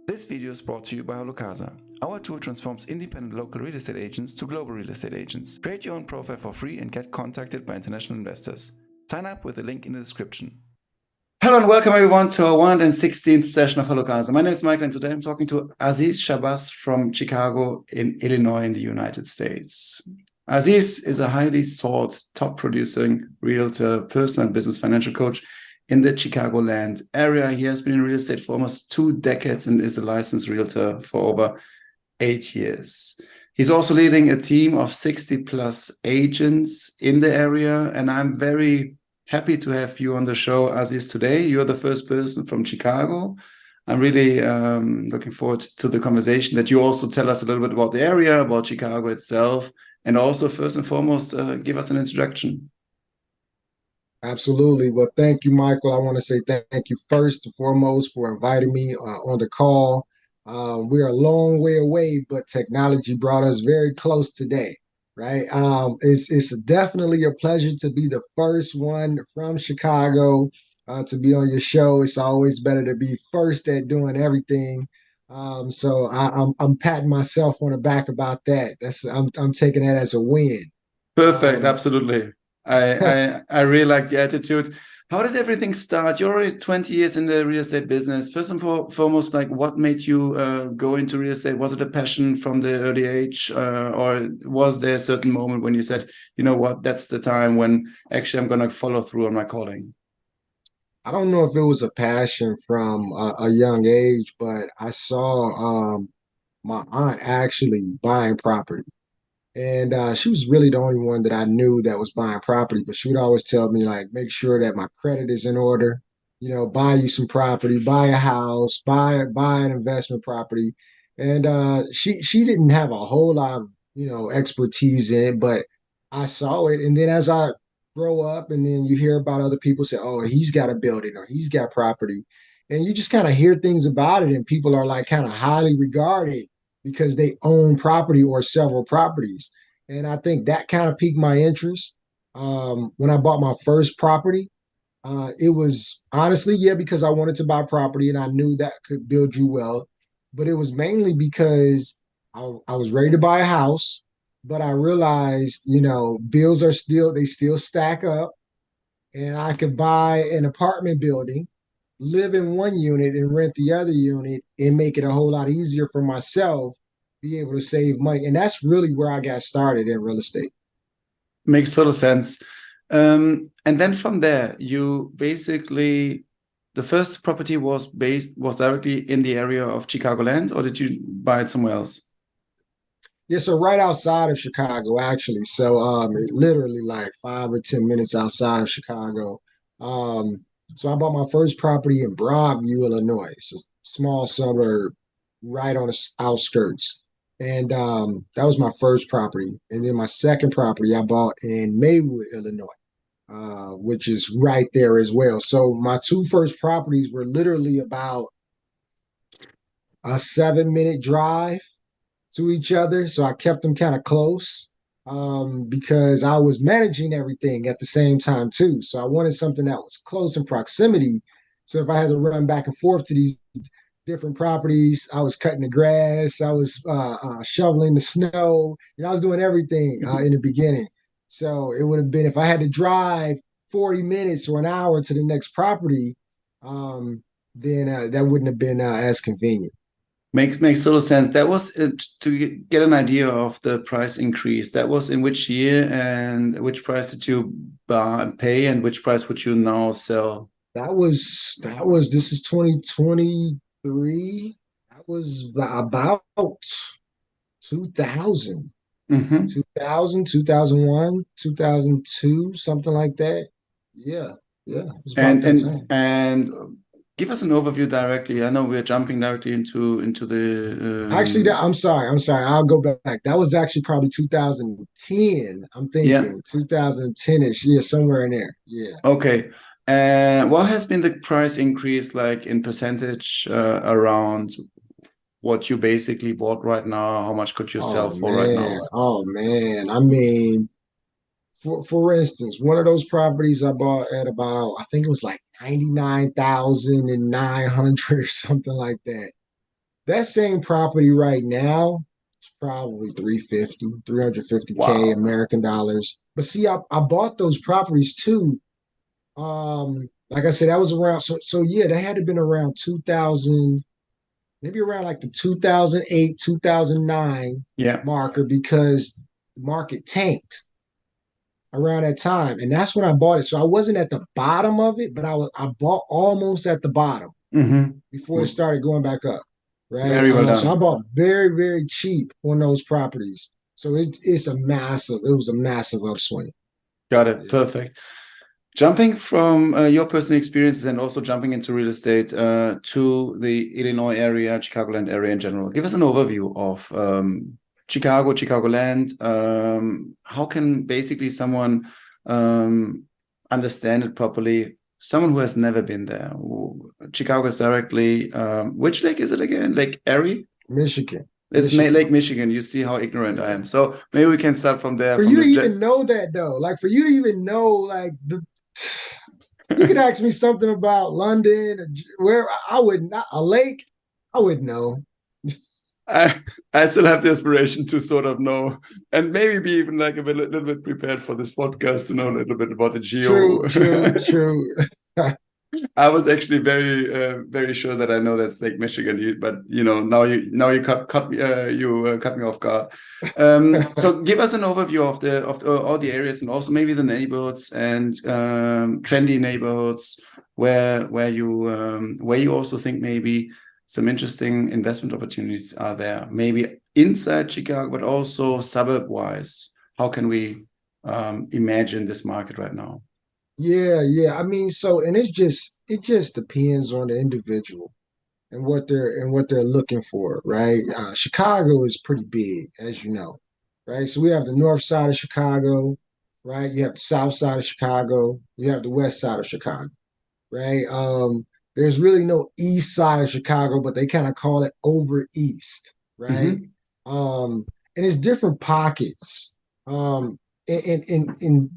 This video is brought to you by Holocasa. Our tool transforms independent local real estate agents to global real estate agents. Create your own profile for free and get contacted by international investors. Sign up with the link in the description. Hello and welcome everyone to our 116th session of Holocasa. My name is Michael and today I'm talking to Aziz Shabazz from Chicago in Illinois in the United States. Aziz is a highly sought, top producing realtor, personal and business financial coach in the Chicagoland area. He has been in real estate for almost 2 decades and is a licensed realtor for over 8 years. He's also leading a team of 60 plus agents in the area, and I'm very happy to have you on the show, Aziz, today. You're the first person from Chicago. I'm really looking forward to the conversation, that you also tell us a little bit about the area, about Chicago itself, and also first and foremost, give us an introduction. Absolutely. Well, thank you, Michael. I want to say thank you first and foremost for inviting me on the call. We're a long way away, but technology brought us very close today, right? It's definitely a pleasure to be the first one from Chicago to be on your show. It's always better to be first at doing everything. So I'm patting myself on the back about that. I'm taking that as a win. Perfect, absolutely. I really like the attitude. How did everything start? You're already 20 years in the real estate business. First and foremost, like, what made you go into real estate? Was it a passion from the early age, or was there a certain moment when you said, you know what, that's the time when actually I'm going to follow through on my calling? I don't know if it was a passion from a young age, but I saw my aunt actually buying property. And she was really the only one that I knew that was buying property, but she would always tell me, like, make sure that my credit is in order, buy you some property, buy a house, buy an investment property. And she didn't have a whole lot of, expertise in it, but I saw it. And then as I grow up and then you hear about other people say, oh, he's got a building or he's got property. And you just kind of hear things about it, and people are like kind of highly regarded because they own property or several properties. And I think that kind of piqued my interest. When I bought my first property, it was honestly, yeah, because I wanted to buy property and I knew that could build you wealth. But it was mainly because I was ready to buy a house, but I realized, bills they still stack up, and I could buy an apartment building, live in one unit and rent the other unit, and make it a whole lot easier for myself, be able to save money. And that's really where I got started in real estate. Makes total sense. And then from there, you basically, the first property was directly in the area of Chicagoland, or did you buy it somewhere else? Yeah, so right outside of Chicago, actually. So literally like 5 or 10 minutes outside of Chicago. So I bought my first property in Broadview, Illinois. It's a small suburb right on the outskirts. And that was my first property. And then my second property I bought in Maywood, Illinois, which is right there as well. So my two first properties were literally about a 7 minute drive to each other. So I kept them kind of close because I was managing everything at the same time too. So I wanted something that was close in proximity. So if I had to run back and forth to these different properties, I was cutting the grass, I was shoveling the snow, I was doing everything in the beginning. So it would have been, if I had to drive 40 minutes or an hour to the next property, then that wouldn't have been as convenient. Makes total sense. That was to get an idea of the price increase. That was in which year, and which price did you pay, and which price would you now sell? This is 2023. That was about 2000, Mm-hmm. 2000, 2001, 2002, something like that. Yeah, yeah, it was about And that and time. and give us an overview directly. I know we're jumping directly into the Actually, I'm sorry. I'll go back. That was actually probably 2010. I'm yeah. thinking 2010-ish. Yeah, somewhere in there. Yeah. Okay. What has been the price increase like in percentage around what you basically bought right now? How much could you sell Oh for right now? man. Oh man. I mean, for instance, one of those properties I bought at about, I think it was like 99,900 or something like that. that same property right now is probably 350K Wow. American dollars. But see, I bought those properties too. Like I said, that was around so yeah, that had to have been around 2000, maybe around like the 2008, 2009 Yeah. marker because the market tanked around that time. And that's when I bought it. So I wasn't at the bottom of it, but I bought almost at the bottom before it Mm-hmm. started going back up. Right. Very well So I done. bought very, very cheap on those properties. So it was a massive upswing. Got it. Yeah. Perfect. Jumping from your personal experiences and also jumping into real estate to the Illinois area, Chicagoland area in general, give us an overview of Chicago, Chicagoland. How can basically someone understand it properly? Someone who has never been there. Chicago is directly, which lake is it again? Lake Erie? Michigan. It's Michigan. Lake Michigan. You see how ignorant I Yeah. am. So maybe we can start from there, For from you to the even know that though, like for you to even know like the you could ask me something about London, where I wouldn't, a lake, I wouldn't know. I I still have the aspiration to sort of know and maybe be even like little bit prepared for this podcast to know a little bit about the geo. True, true, true. I was actually very sure that I know that's Lake Michigan, but now you cut me off guard. So give us an overview of the all the areas and also maybe the neighborhoods and trendy neighborhoods where you also think maybe some interesting investment opportunities are there, maybe inside Chicago, but also suburb wise. How can we imagine this market right now? Yeah, yeah. I mean, so and it just depends on the individual and what they're looking for, right? Chicago is pretty big, as you know, right? So we have the north side of Chicago, right? You have the south side of Chicago, you have the west side of Chicago, right? There's really no east side of Chicago, but they kind of call it over east, right? Mm-hmm. And it's different pockets. And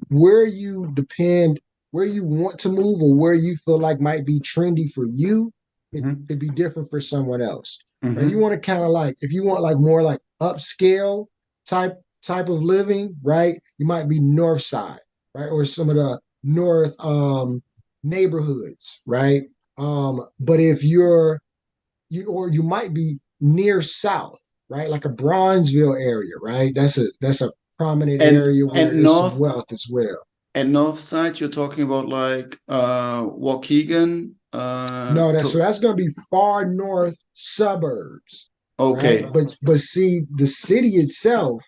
where you depend, where you want to move or where you feel like might be trendy for you, it Mm-hmm. could be different for someone else. Right? You Mm-hmm. want to kind of like if you want like more like upscale type of living, right? You might be north side, right? Or some of the north neighborhoods, right? But if you might be near south, right? Like a Bronzeville area, right? That's a prominent And area where and there's some north wealth as well. and north side, you're talking about like Waukegan. No, To that's going to be far north suburbs, right? okay, But see, the city itself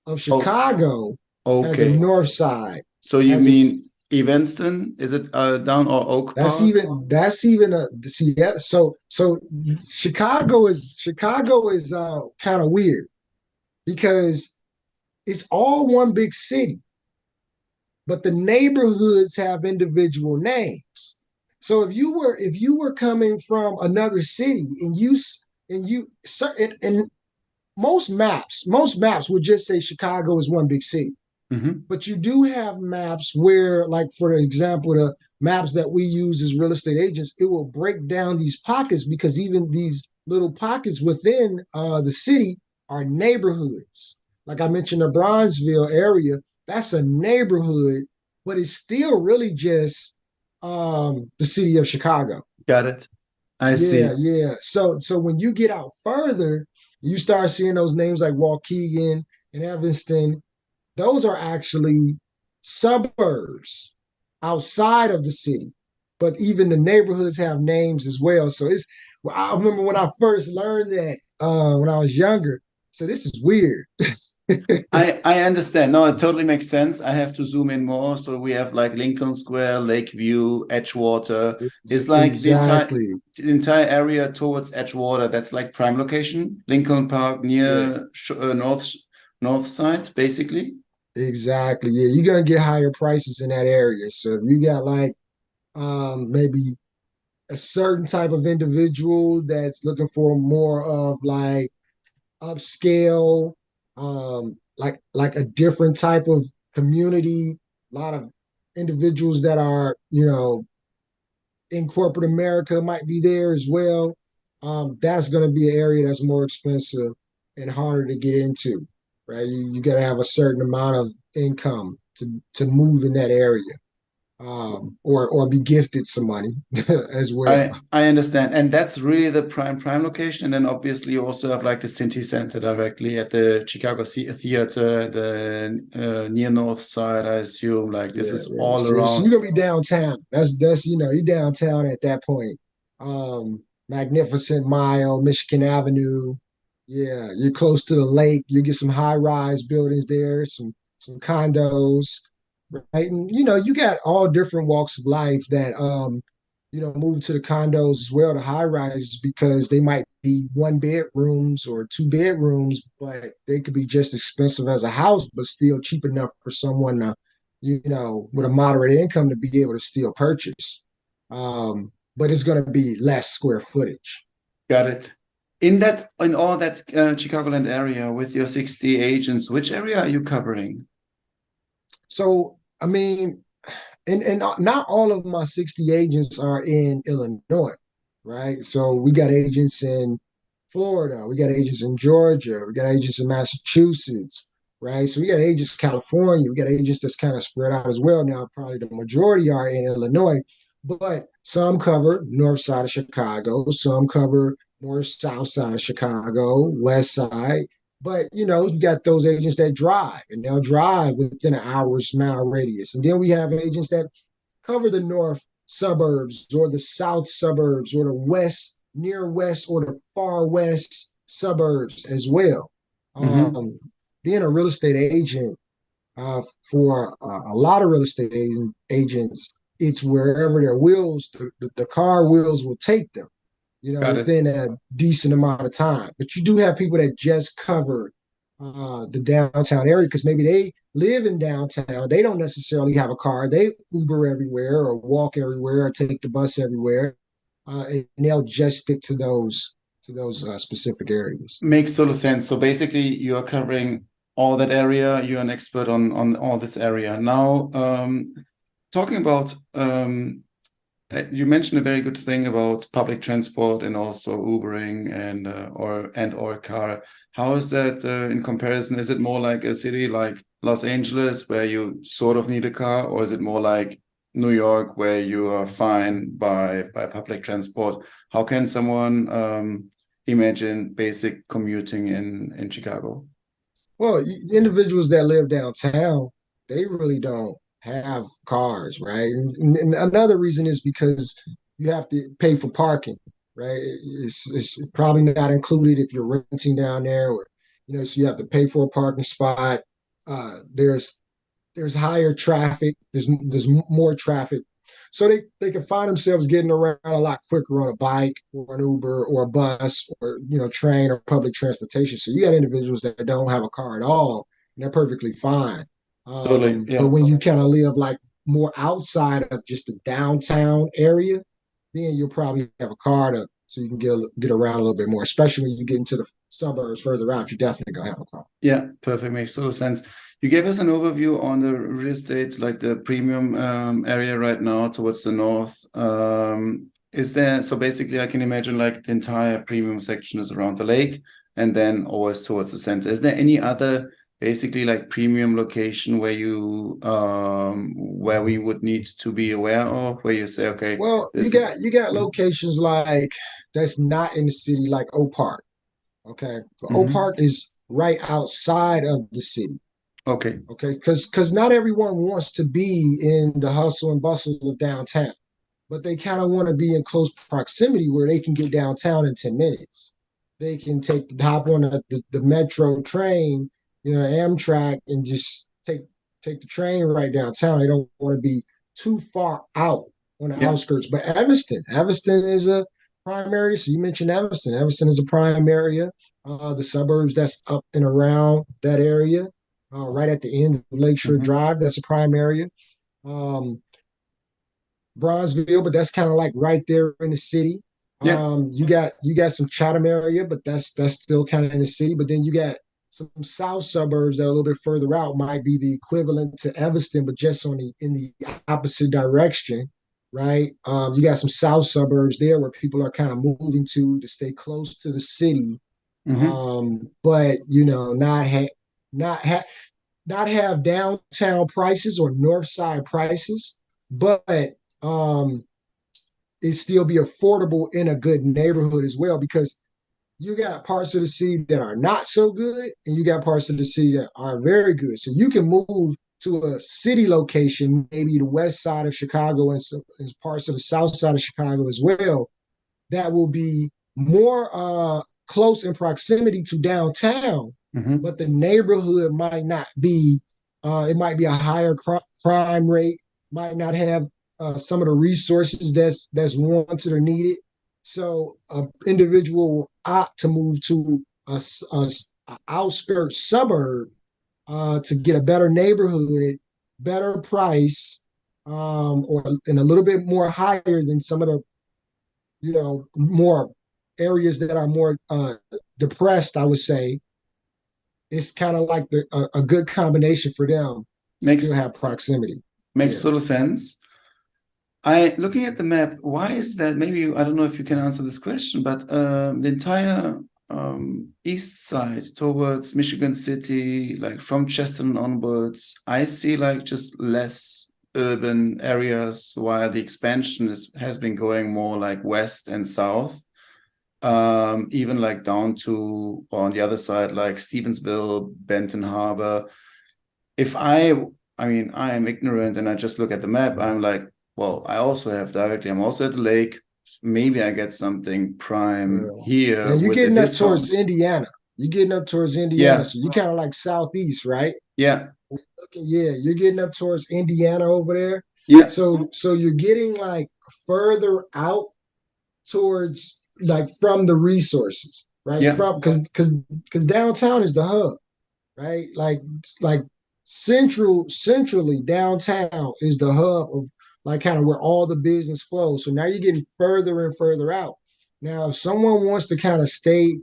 of oh Chicago has a okay. north side, So you has a mean Evanston? Is it down or Oak Park? that's even a see that so Chicago is kind of weird because it's all one big city, but the neighborhoods have individual names. So if you were coming from another city and most maps would just say Chicago is one big city. Mm-hmm. But you do have maps where, like for example, the maps that we use as real estate agents, it will break down these pockets because even these little pockets within the city are neighborhoods. Like I mentioned, the Bronzeville area, that's a neighborhood, but it's still really just the city of Chicago. Got it. I Yeah, see. yeah. So when you get out further, you start seeing those names like Waukegan and Evanston. Those are actually suburbs outside of the city, but even the neighborhoods have names as well. So I remember when I first learned that when I was younger. So this is weird. I understand. No, it totally makes sense. I have to zoom in more. So we have like Lincoln Square, Lakeview, Edgewater. Is like Exactly. the entire area towards Edgewater. That's like prime location. Lincoln Park Yeah, near north side, basically. exactly. Yeah, you're gonna get higher prices in that area. So if you got like maybe a certain type of individual that's looking for more of like upscale, like a different type of community. A lot of individuals that are, in corporate America might be there as well. that's going to be an area that's more expensive and harder to get into, right? You got to have a certain amount of income to move in that area, or be gifted some money as well. I understand, and that's really the prime location. And then obviously you also have like the City Center directly at the Chicago Theater, the near North Side. I assume like this Yeah, is yeah. all So around. you're gonna be downtown. That's you're downtown at that point. Magnificent Mile, Michigan Avenue. Yeah, you're close to the lake. You get some high-rise buildings there, some condos, right? And you got all different walks of life that move to the condos as well, the high rises, because they might be one bedrooms or two bedrooms, but they could be just expensive as a house, but still cheap enough for someone to, with a moderate income to be able to still purchase. But it's going to be less square footage. Got it. In all that Chicagoland area with your 60 agents, which area are you covering? So, I mean, and not all of my 60 agents are in Illinois, right? So we got agents in Florida, we got agents in Georgia, we got agents in Massachusetts, right? So we got agents in California, we got agents that's kind of spread out as well. Now, probably the majority are in Illinois, but some cover north side of Chicago, some cover more south side of Chicago, west side. But you got those agents that drive, and they'll drive within an hour's mile radius. And then we have agents that cover the north suburbs or the south suburbs or the west, near west, or the far west suburbs as well. Mm-hmm. Being a real estate agent, for a lot of real estate agents, it's wherever their wheels, the car wheels will take them, Got it. within a decent amount of time. But you do have people that just cover the downtown area because maybe they live in downtown. They don't necessarily have a car. They Uber everywhere or walk everywhere or take the bus everywhere, and they'll just stick to those specific areas. Makes total sense. So basically, you are covering all that area. You're an expert on all this area. Now, talking about you mentioned a very good thing about public transport and also Ubering and or car. How is that in comparison? Is it more like a city like Los Angeles where you sort of need a car, or is it more like New York where you are fine by public transport? How can someone imagine basic commuting in Chicago? Well, individuals that live downtown, they really don't have cars, right? And another reason is because you have to pay for parking, right? It's probably not included if you're renting down there, or so you have to pay for a parking spot. There's higher traffic. There's more traffic, so they can find themselves getting around a lot quicker on a bike or an Uber or a bus or train or public transportation. So you got individuals that don't have a car at all, and they're perfectly fine. Totally, But yeah. when you kind of live like more outside of just the downtown area, then you'll probably have a car to so you can get around a little bit more. Especially when you get into the suburbs further out, you're definitely gonna have a car. Yeah, perfect. Makes total sense. You gave us an overview on the real estate, like the premium area right now towards the north. Is there, so basically I can imagine like the entire premium section is around the lake and then always towards the center. Is there any other basically like premium location where we would need to be aware of, where you say, okay, Well, you this is got you got locations like that's not in the city, like Oak Park. Okay, but Oak Mhm. Park is right outside of the city. Okay. Okay, because not everyone wants to be in the hustle and bustle of downtown, but they kind of want to be in close proximity where they can get downtown in 10 minutes. They can hop on the metro train, Amtrak, and just take the train right downtown. They don't want to be too far out on the Yeah. outskirts. But Evanston is a prime area. So you mentioned Evanston. Evanston is a prime area. The suburbs that's up and around that area, right at the end of Lakeshore Mhm. Drive, that's a prime area. Um, Bronzeville, but that's kind of like right there in the city. Yeah. You got some Chatham area, but that's still kind of in the city. But then you got some south suburbs that are a little bit further out, might be the equivalent to Evanston, but just in the opposite direction. right? You got some south suburbs there where people are kind of moving to stay close to the city, Mm-hmm. but not ha- not have downtown prices or north side prices, but um, it still be affordable in a good neighborhood as well, because you got parts of the city that are not so good, and you got parts of the city that are very good. So you can move to a city location, maybe the west side of Chicago and some and parts of the south side of Chicago as well, that will be more close in proximity to downtown, Mm-hmm. but the neighborhood might not be. It might be a higher crime rate. Might not have some of the resources that's wanted or needed. So, an individual will opt to move to a outskirts suburb to get a better neighborhood, better price, or and a little bit more higher than some of the more areas that are more depressed, I would say. It's kind of like a good combination for them to still Makes have proximity. makes Yeah. total sense. I looking at the map, why is that? Maybe I don't know if you can answer this question, but the entire east side towards Michigan City, like from Cheston onwards, I see like just less urban areas, while the expansion has been going more like west and south. Even like down to on the other side, like Stevensville, Benton Harbor. If I mean, I am ignorant and I just look at the map, I'm like, well, I also have directly, I'm also at the lake. Maybe I get something prime Yeah. Yeah, here you're with a getting up towards discount. Indiana. You're getting up towards Indiana, Yeah, so you kind of like southeast, right? yeah, Okay, yeah, you're getting up towards Indiana over there. yeah, So you're getting like further out towards like from the resources, right? yeah, From because downtown is the hub, right? Like centrally downtown is the hub of like kind of where all the business flows. So now you're getting further and further out. Now, if someone wants to kind of stay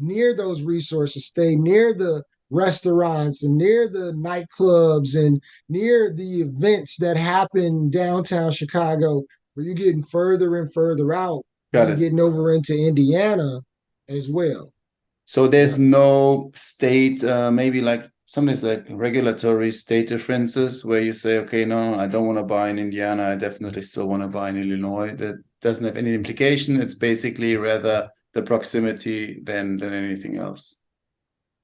near those resources, stay near the restaurants and near the nightclubs and near the events that happen downtown Chicago, where you're getting further and further out, got then it. getting over into Indiana as well. So Yeah. there's no state, maybe like something's like regulatory state differences where you say, okay, no, I don't want to buy in Indiana. I definitely still want to buy in Illinois. That doesn't have any implication. It's basically rather the proximity than anything else.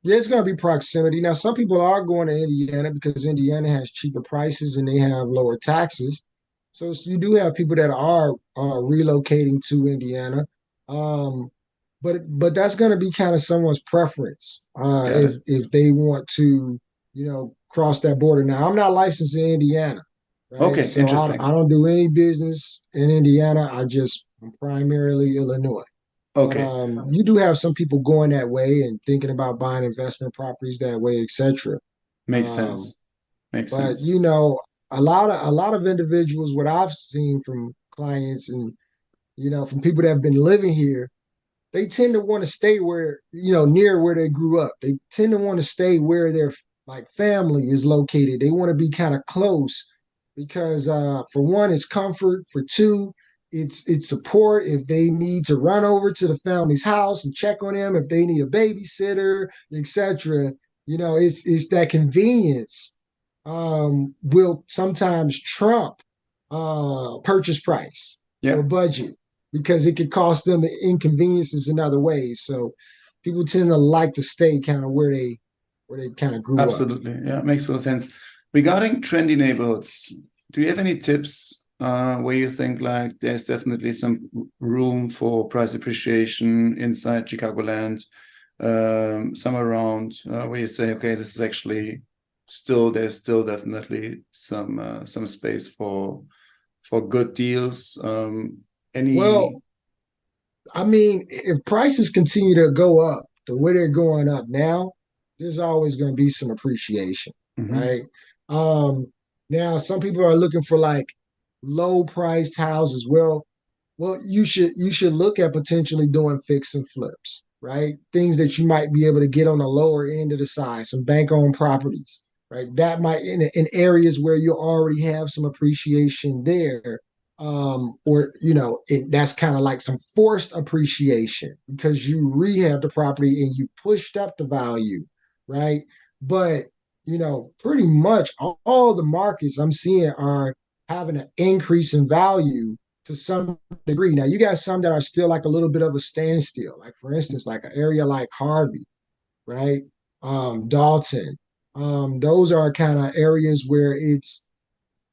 Yeah, it's going to be proximity. Now, some people are going to Indiana because Indiana has cheaper prices and they have lower taxes. So you do have people that are relocating to Indiana. Um, but that's going to be kind of someone's preference Got it. if they want to, cross that border. Now, I'm not licensed in Indiana, right? Okay, So I interesting. don't do any business in Indiana. I'm primarily Illinois. But Okay, you do have some people going that way and thinking about buying investment properties that way, etc. makes Um, sense. Makes but sense. a lot of individuals, what I've seen from clients and from people that have been living here, they tend to want to stay where near where they grew up. They tend to want to stay where their like family is located. They want to be kind of close because for one, it's comfort. For two, it's support if they need to run over to the family's house and check on them, if they need a babysitter, etc. It's that convenience will sometimes trump purchase price or Yeah. budget because it could cost them inconveniences in other ways. So people tend to like to stay kind of where they kind of grew up. Absolutely. Yeah, makes total sense. Regarding trendy neighborhoods, do you have any tips where you think like there's definitely some room for price appreciation inside Chicagoland, somewhere around where you say, okay, this is actually there's still definitely some space for good deals. Any Well, I mean, if prices continue to go up the way they're going up now, there's always going to be some appreciation, Mhm. right? Um, Now some people are looking for like low priced houses. Well, you should look at potentially doing fix and flips, right? Things that you might be able to get on the lower end of the size, some bank owned properties, right? That might in areas where you already have some appreciation there. or that's kind of like some forced appreciation because you rehab the property and you pushed up the value, right? But pretty much all the markets I'm seeing are having an increase in value to some degree. Now you got some that are still like a little bit of a standstill, like for instance, like an area like Harvey, right? Dalton. Those are kind of areas where it's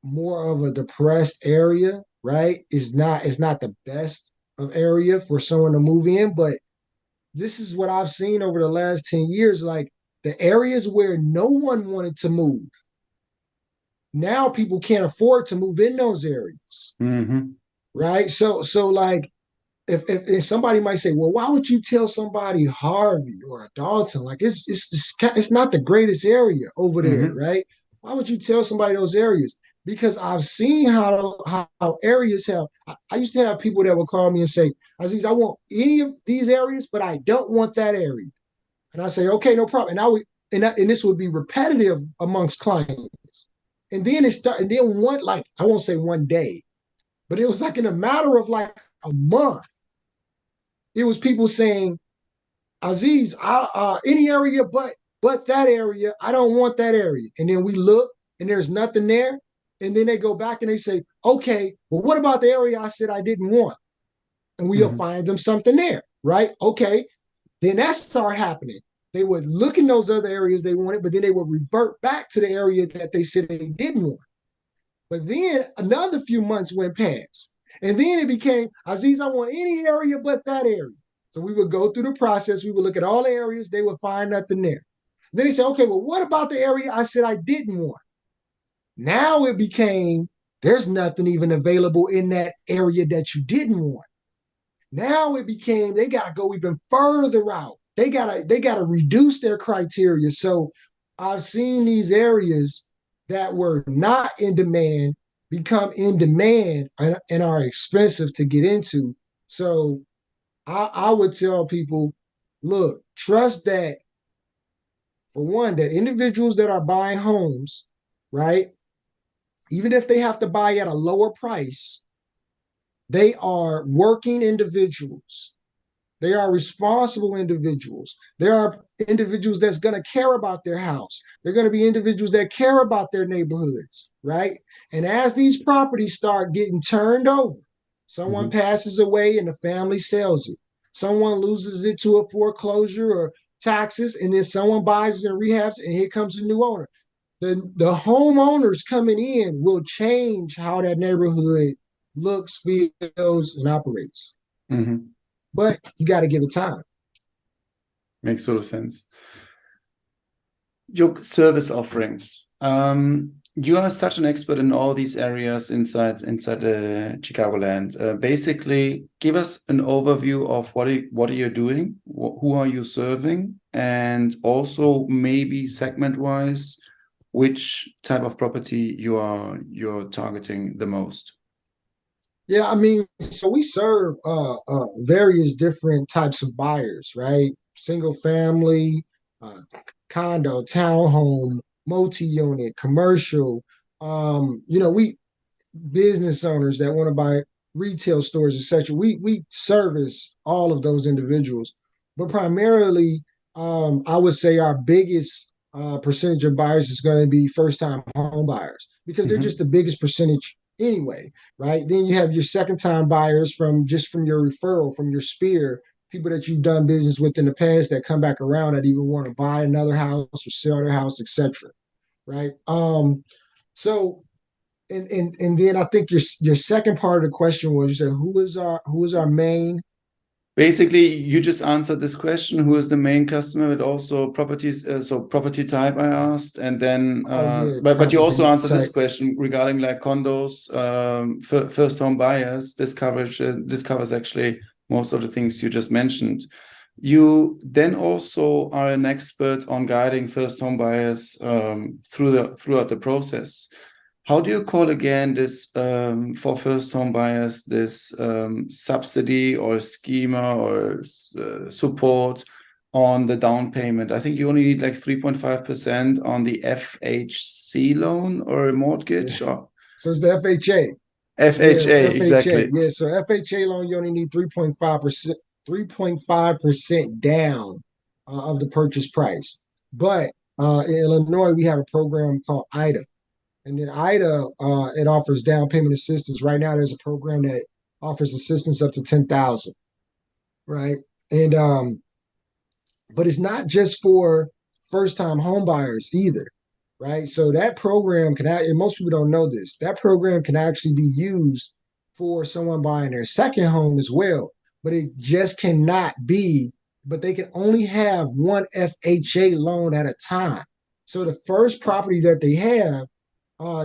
more of a depressed area, right? It's not the best of area for someone to move in, but this is what I've seen over the last 10 years. Like the areas where no one wanted to move, now people can't afford to move in those areas. Mm-hmm. Right. So like if somebody might say, well, why would you tell somebody Harvey or Dalton? Like it's not the greatest area over there, Mm-hmm. right? Why would you tell somebody those areas? Because I've seen how areas have. I used to have people that would call me and say, Aziz, I want any of these areas, but I don't want that area. And I say, okay, no problem. And this would be repetitive amongst clients. And then and then I won't say one day, but it was like in a matter of like a month it was people saying, Aziz, any area but that area, I don't want that area. And then we look and there's nothing there. And then they go back and they say, okay, well, what about the area I said I didn't want? And we'll Mm-hmm. find them something there, right? Okay. Then that started happening. They would look in those other areas they wanted, but then they would revert back to the area that they said they didn't want. But then another few months went past. And then it became, Aziz, I want any area but that area. So we would go through the process. We would look at all the areas. They would find nothing there. Then he said, okay, well, what about the area I said I didn't want? Now it became, there's nothing even available in that area that you didn't want. Now it became, they got to go even further out. They gotta reduce their criteria. So I've seen these areas that were not in demand become in demand and are expensive to get into. So I would tell people, look, trust that for one, that individuals that are buying homes, right, even if they have to buy at a lower price, they are working individuals. They are responsible individuals. There are individuals that's going to care about their house. They're going to be individuals that care about their neighborhoods, right? And as these properties start getting turned over, someone Mm-hmm. passes away and the family sells it. Someone loses it to a foreclosure or taxes, and then someone buys it and rehabs it, and here comes a new owner. The homeowners coming in will change how that neighborhood looks, feels, and operates. Mm-hmm. But you got to give it time. Makes total sense. Your service offerings. You are such an expert in all these areas inside Chicagoland. Basically, give us an overview of what are you doing, who are you serving, and also maybe segment-wise, which type of property you're targeting the most. Yeah, I mean, so we serve various different types of buyers, right? Single family, condo, townhome, multi-unit, commercial. We business owners that want to buy retail stores, etc. We service all of those individuals, but primarily, I would say our biggest percentage of buyers is going to be first-time home buyers because they're just Mm-hmm. the biggest percentage anyway, right? Then you have your second-time buyers from your referral, from your spear, people that you've done business with in the past that come back around that even want to buy another house or sell their house, etc. Right? So and then I think your second part of the question was you said who is our main. Basically, you just answered this question: who is the main customer? But also properties, so property type I asked, and then Oh yeah, but you also property answered this type. question regarding like condos, first home buyers. This covers actually most of the things you just mentioned. You then also are an expert on guiding first home buyers throughout the process. How do you call again this for first home buyers, this subsidy or schema or support on the down payment? I think you only need like 3.5% on the FHC loan or a Yeah. mortgage. Or So it's the FHA. Yeah, FHA, FHA. exactly. Yeah, so FHA loan, you only need 3.5%, 3.5% down of the purchase price. But in Illinois, we have a program called IDA. And then IDA, it offers down payment assistance. Right now, there's a program that offers assistance up to 10,000, right? And but it's not just for first-time home buyers either, right? So that program can, and most people don't know this, that program can actually be used for someone buying their second home as well. But it just cannot be, but they can only have one FHA loan at a time. So the first property that they have,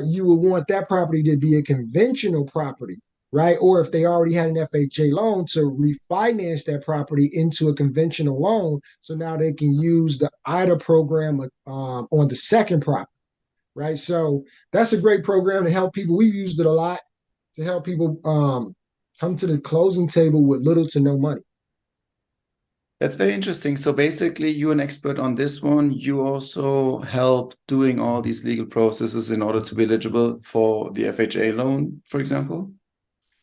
you would want that property to be a conventional property, right? Or if they already had an FHA loan, to refinance that property into a conventional loan. So now they can use the IDA program on the second property, right? So that's a great program to help people. We've used it a lot to help people come to the closing table with little to no money. That's very interesting. So basically, you're an expert on this one. You also help doing all these legal processes in order to be eligible for the FHA loan, for example?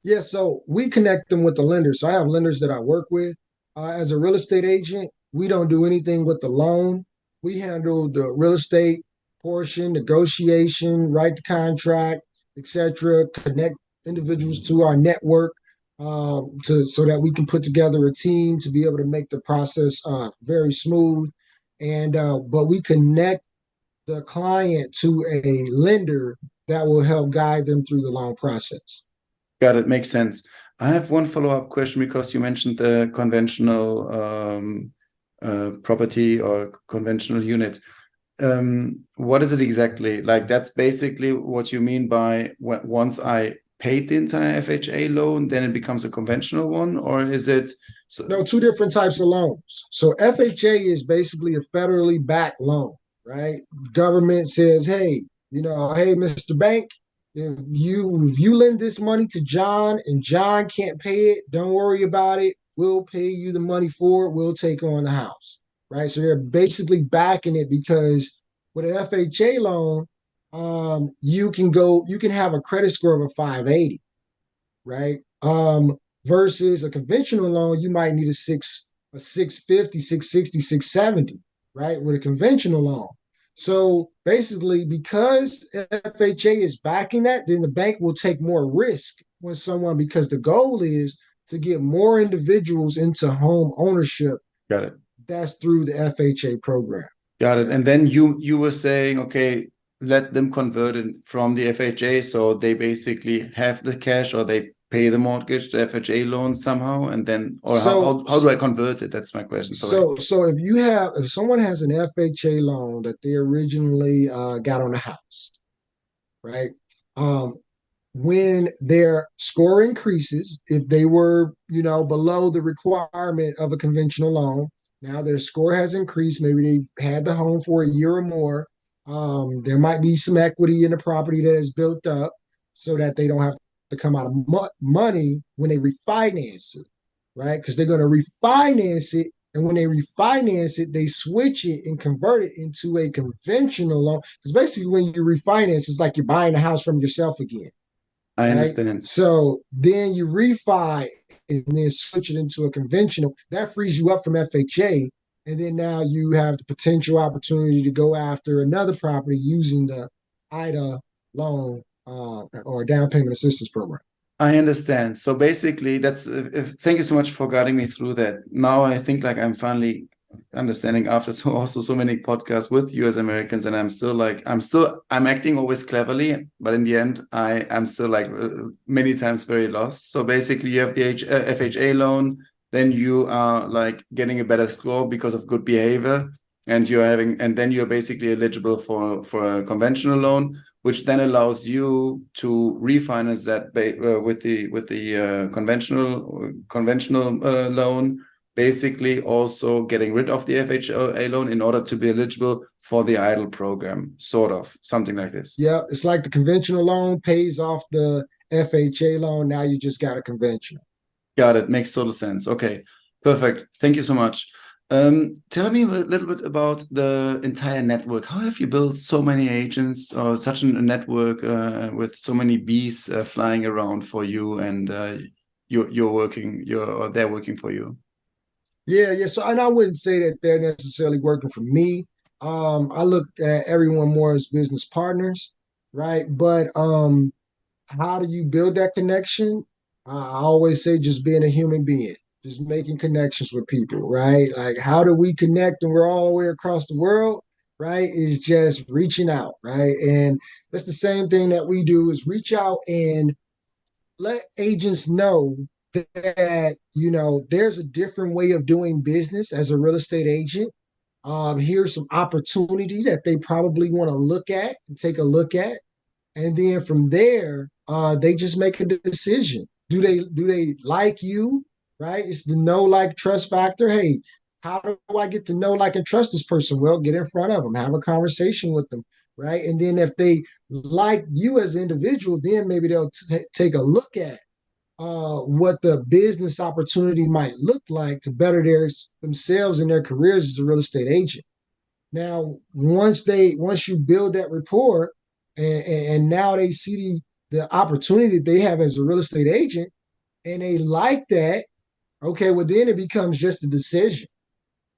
Yeah, so we connect them with the lenders. So I have lenders that I work with. As a real estate agent, we don't do anything with the loan. We handle the real estate portion, negotiation, write the contract, etc. Connect individuals to our network to so that we can put together a team to be able to make the process very smooth. And but we connect the client to a lender that will help guide them through the loan process. Got it. Makes sense. I have one follow-up question because you mentioned the conventional property or conventional unit. What is it exactly? Like, that's basically what you mean by once I paid the entire FHA loan, then it becomes a conventional one, or is it? No, two different types of loans. So FHA is basically a federally backed loan, right? Government says, hey, hey, Mr. Bank, if you lend this money to John and John can't pay it, don't worry about it. We'll pay you the money for it. We'll take on the house, right? So they're basically backing it because with an FHA loan, you can have a credit score of a 580, right? Versus a conventional loan, you might need a 650, 660, 670, right? With a conventional loan. So basically, because FHA is backing that, then the bank will take more risk when someone, because the goal is to get more individuals into home ownership. Got it. That's through the FHA program. Got it. And then you were saying, okay, let them convert it from the FHA, so they basically have the cash or they pay the mortgage, the FHA loan somehow, and then, or how do I convert it? That's my question. Sorry. So if someone has an FHA loan that they originally got on the house, right? When their score increases, if they were, below the requirement of a conventional loan, now their score has increased. Maybe they've had the home for a year or more. There might be some equity in the property that is built up so that they don't have to come out of money when they refinance it, right? Because they're going to refinance it. And when they refinance it, they switch it and convert it into a conventional loan. Because basically, when you refinance, it's like you're buying a house from yourself again. I Right? understand. So then you refi and then switch it into a conventional. That frees you up from FHA. And then now you have the potential opportunity to go after another property using the IDA loan or down payment assistance program. I understand. So basically, that's thank you so much for guiding me through that. Now I think like I'm finally understanding after so many podcasts with you as Americans, and I'm acting always cleverly, but in the end I'm still like many times very lost. So basically, you have the FHA loan, then you are like getting a better score because of good behavior, and then you're basically eligible for a conventional loan, which then allows you to refinance that with the conventional loan, basically also getting rid of the FHA loan in order to be eligible for the IDLE program, sort of, something like this. Yeah, it's like the conventional loan pays off the FHA loan. Now you just got a conventional. Got it. Makes total sense. Okay, perfect. Thank you so much. Tell me a little bit about the entire network. How have you built so many agents or such a network with so many bees flying around for you, and you're working, or they're working for you? Yeah. So, and I wouldn't say that they're necessarily working for me. I look at everyone more as business partners, right? But how do you build that connection? I always say just being a human being, just making connections with people, right? Like, how do we connect and we're all the way across the world, right? Is just reaching out, right? And that's the same thing that we do is reach out and let agents know that, there's a different way of doing business as a real estate agent. Here's some opportunity that they probably want to look at and take a look at, and then from there, they just make a decision. Do they like you? Right? It's the know, like, trust factor. Hey, how do I get to know, like, and trust this person? Well, get in front of them, have a conversation with them, right? And then if they like you as an individual, then maybe they'll take a look at what the business opportunity might look like to better themselves and their careers as a real estate agent. Now, once you build that rapport, and now they see the opportunity that they have as a real estate agent, and they like that, okay, well then it becomes just a decision,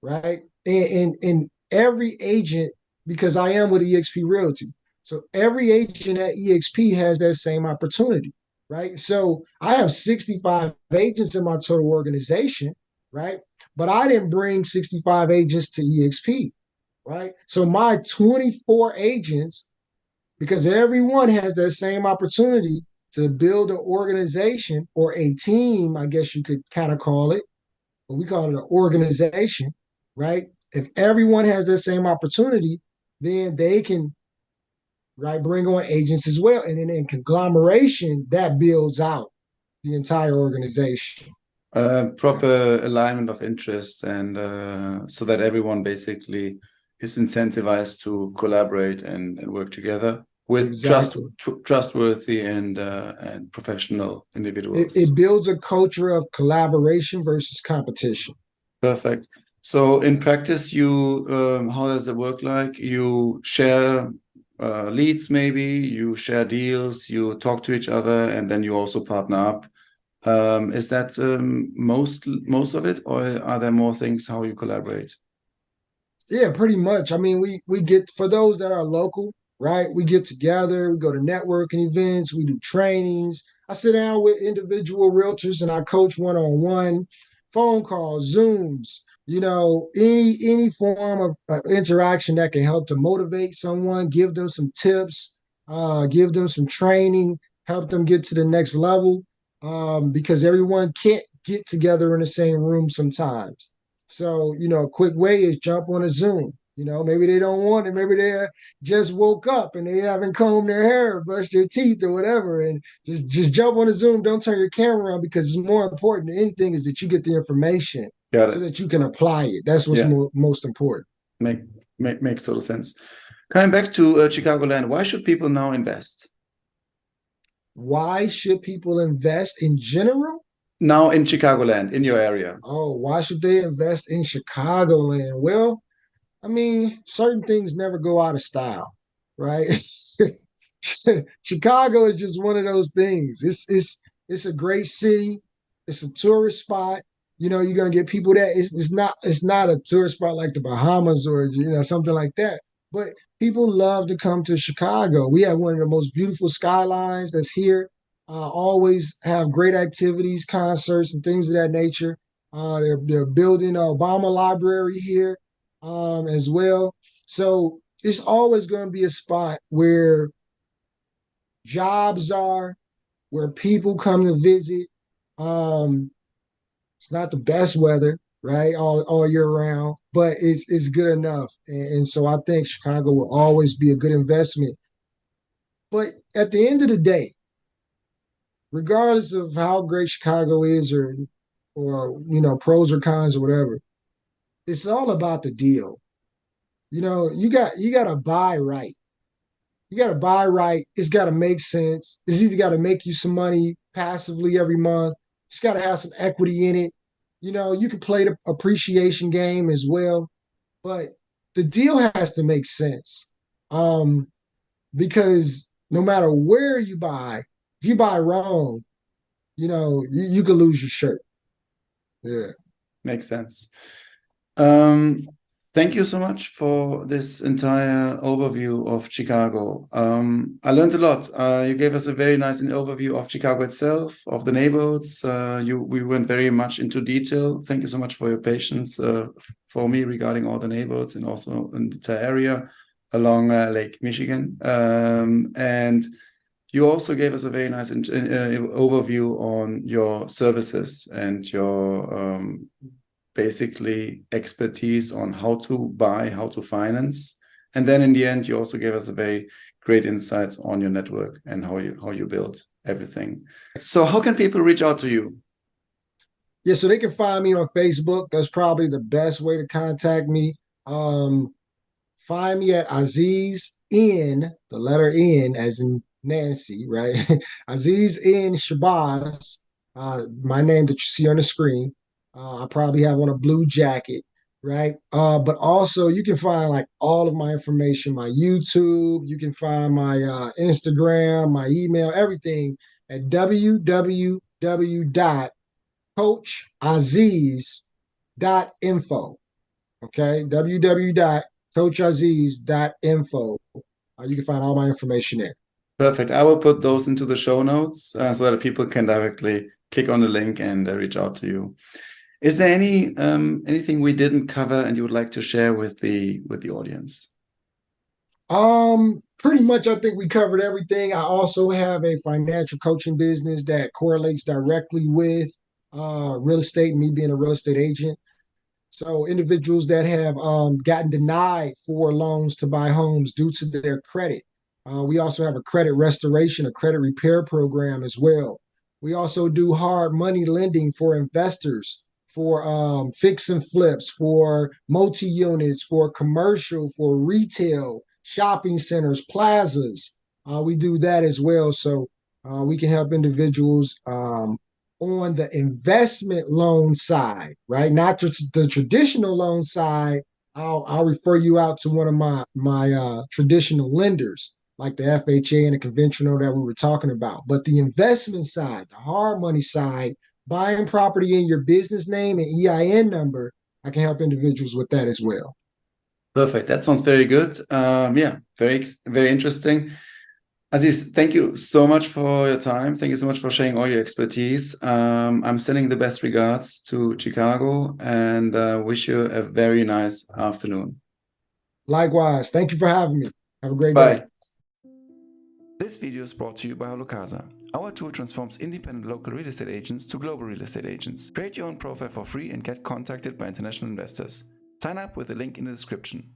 right? And every agent, because I am with eXp Realty, so every agent at eXp has that same opportunity, right? So I have 65 agents in my total organization, right? But I didn't bring 65 agents to eXp, right? So my 24 agents, because everyone has that same opportunity to build an organization or a team, I guess you could kind of call it, but we call it an organization, right? If everyone has that same opportunity, then they can, right, bring on agents as well. And then in conglomeration, that builds out the entire organization. Proper alignment of interest, and so that everyone basically is incentivized to collaborate and work together with Exactly. trustworthy and professional It, individuals. it builds a culture of collaboration versus competition. Perfect. So in practice, how does it work like? You share leads, maybe you share deals, you talk to each other, and then you also partner up. Is that most of it, or are there more things how you collaborate? Yeah, pretty much. I mean, we get, for those that are local, right? We get together, we go to networking events, we do trainings. I sit down with individual realtors and I coach one-on-one, phone calls, Zooms, any form of interaction that can help to motivate someone, give them some tips, give them some training, help them get to the next level. Because everyone can't get together in the same room sometimes. So, a quick way is jump on a Zoom. Maybe they don't want it. Maybe they just woke up and they haven't combed their hair, or brushed their teeth, or whatever. And just jump on a Zoom. Don't turn your camera on, because it's more important than anything is that you get the information Got so it. that you can apply it. That's what's Yeah, most important. make makes total sense. Coming back to Chicagoland, why should people now invest? Why should people invest in general? Now in Chicagoland, in your area. Oh, why should they invest in Chicagoland? Well, I mean, certain things never go out of style, right? Chicago is just one of those things. It's a great city. It's a tourist spot. You're gonna get people that it's not a tourist spot like the Bahamas or something like that. But people love to come to Chicago. We have one of the most beautiful skylines that's here. Always have great activities, concerts, and things of that nature. They're building a Obama Library here as well. So it's always going to be a spot where jobs are, where people come to visit. Um, it's not the best weather, right, all year round, but it's good enough. And so I think Chicago will always be a good investment. But at the end of the day, regardless of how great Chicago is, or pros or cons or whatever, it's all about the deal. You got to buy right. You got to buy right. It's got to make sense. It's either got to make you some money passively every month. It's got to have some equity in it. you can play the appreciation game as well, but the deal has to make sense. Um, because no matter where you buy, if you buy wrong, you could lose your shirt. Yeah. Makes sense. Um, Thank you so much for this entire overview of Chicago. I learned a lot. You gave us a very nice overview of Chicago itself, of the neighborhoods. We went very much into detail. Thank you so much for your patience for me regarding all the neighborhoods and also in the entire area along Lake Michigan. And you also gave us a very nice overview on your services and your basically expertise on how to buy, how to finance. And then in the end, you also gave us a very great insights on your network and how you build everything. So how can people reach out to you? Yeah, so they can find me on Facebook. That's probably the best way to contact me. Find me at Aziz N, the letter N as in Nancy, right? Aziz N Shabazz, my name that you see on the screen. I probably have on a blue jacket, right? But also you can find like all of my information, my YouTube, you can find my Instagram, my email, everything at www.coachaziz.info. Okay, www.coachaziz.info. You can find all my information there. Perfect. I will put those into the show notes so that people can directly click on the link and reach out to you. Is there anything we didn't cover and you would like to share with the audience? Pretty much I think we covered everything. I also have a financial coaching business that correlates directly with real estate, me being a real estate agent. So individuals that have gotten denied for loans to buy homes due to their credit. We also have a credit restoration, a credit repair program as well. We also do hard money lending for investors, for fix and flips, for multi-units, for commercial, for retail, shopping centers, plazas. We do that as well. So we can help individuals on the investment loan side, right? Not just the traditional loan side. I'll refer you out to one of my traditional lenders, like the FHA and the conventional that we were talking about. But the investment side, the hard money side, buying property in your business name and EIN number, I can help individuals with that as well. Perfect. That sounds very good. Yeah, very interesting. Aziz, thank you so much for your time. Thank you so much for sharing all your expertise. I'm sending the best regards to Chicago and wish you a very nice afternoon. Likewise. Thank you for having me. Have a great Bye. day. This video is brought to you by Holocasa. Our tool transforms independent local real estate agents to global real estate agents. Create your own profile for free and get contacted by international investors. Sign up with the link in the description.